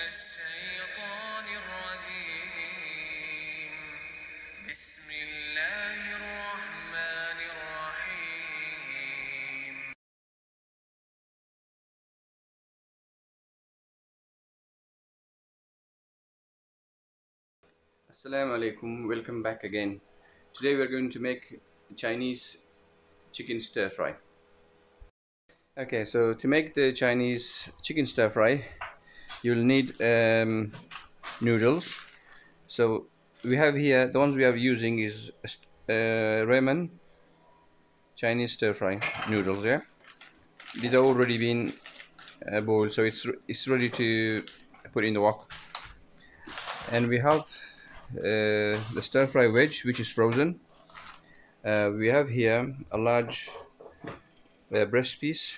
الشيطان الرجيم بسم الله الرحمن الرحيم Assalamu alaikum, welcome back again. Today we are going to make Chinese chicken stir fry. Okay, so to make the Chinese chicken stir fry, you'll need noodles. So we have here, the ones we are using is ramen Chinese stir fry noodles, yeah? These are already been boiled, so it's ready to put in the wok. And we have the stir fry veg, which is frozen. We have here a large breast piece,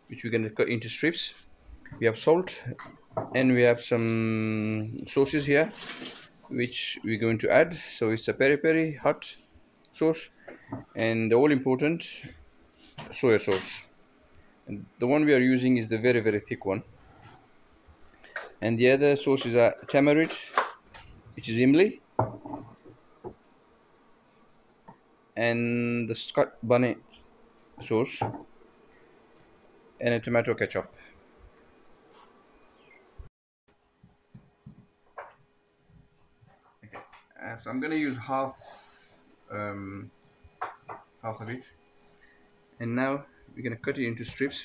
which we're going to cut into strips. We have salt, and we have some sauces here, which we're going to add. So it's a peri peri hot sauce, and the all important soya sauce. And the one we are using is the very thick one. And the other sauces are tamarind, which is imli, and the Scott bonnet sauce, and a tomato ketchup. So I'm gonna use um, half of it, and now we're gonna cut it into strips.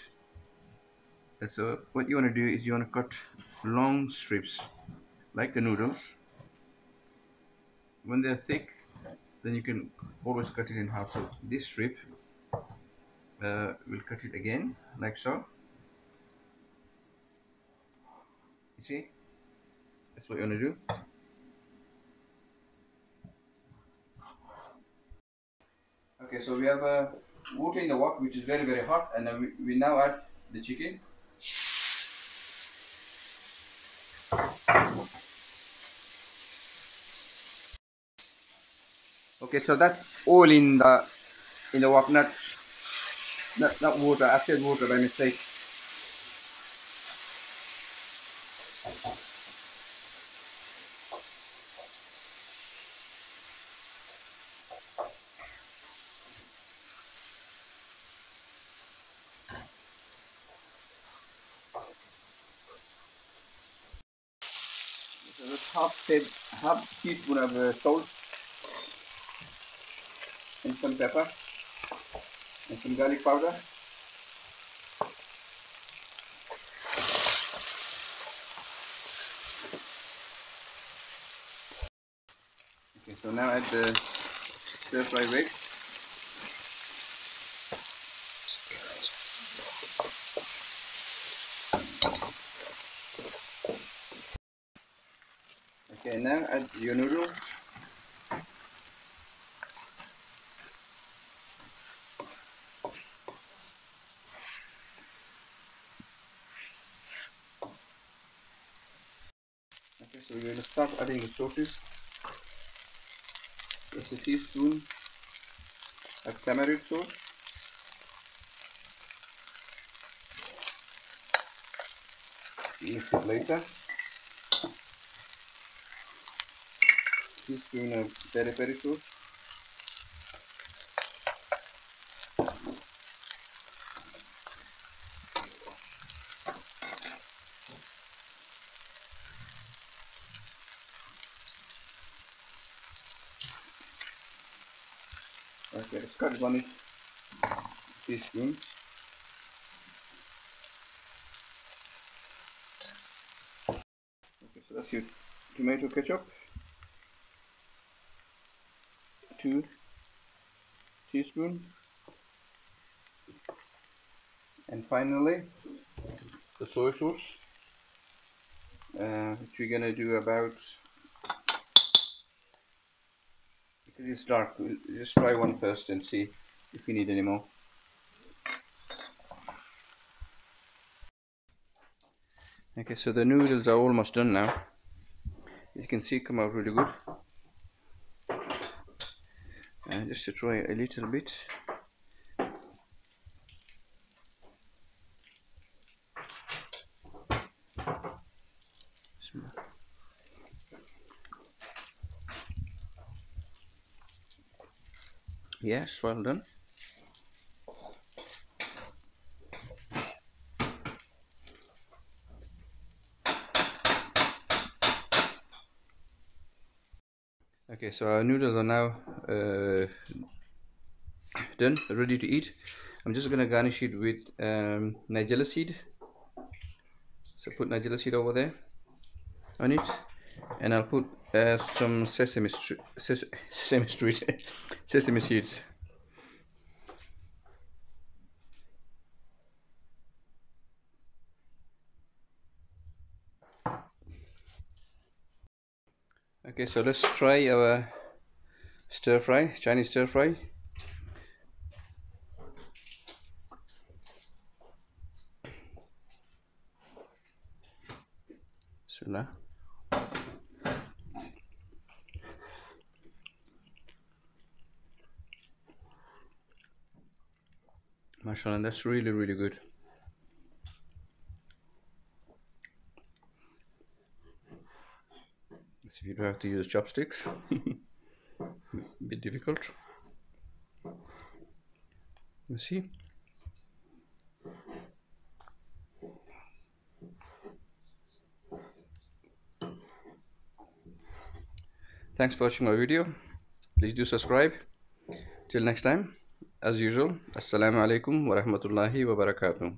So what you want to do is you want to cut long strips like the noodles. When they're thick, then you can always cut it in half. So this strip, we'll cut it again like so. You see, that's what you want to do. Okay, so we have water in the wok, which is very hot, and then we now add the chicken. Okay, so that's all in the wok, not water. I said water by mistake. So that's half teaspoon of salt and some pepper and some garlic powder. Okay, so now add the stir fry veg. Okay, now add your noodles. Okay, so we're going to start adding the sauces. Just a teaspoon of tamarind sauce. Mix it later. Teaspoon of peri peri sauce. Okay, Scotch bonnet teaspoon. Okay, so that's your tomato ketchup. 2 teaspoons. And finally, the soy sauce, which we're gonna do about, because it's dark, we'll just try one first and see if we need any more. Okay, so the noodles are almost done now. As you can see, come out really good. Just to try a little bit. Yes, well done. Okay, so our noodles are now done, ready to eat. I'm just gonna garnish it with nigella seed. So put nigella seed over there on it, and I'll put some sesame street sesame seeds. Okay, so let's try our stir fry, Chinese stir fry. Bismillah. Mashallah, that's really, really good. So you don't have to use chopsticks. Bit difficult. You see. Thanks for watching my video. Please do subscribe. Till next time, as usual, Assalamu alaikum wa rahmatullahi wa barakatuh.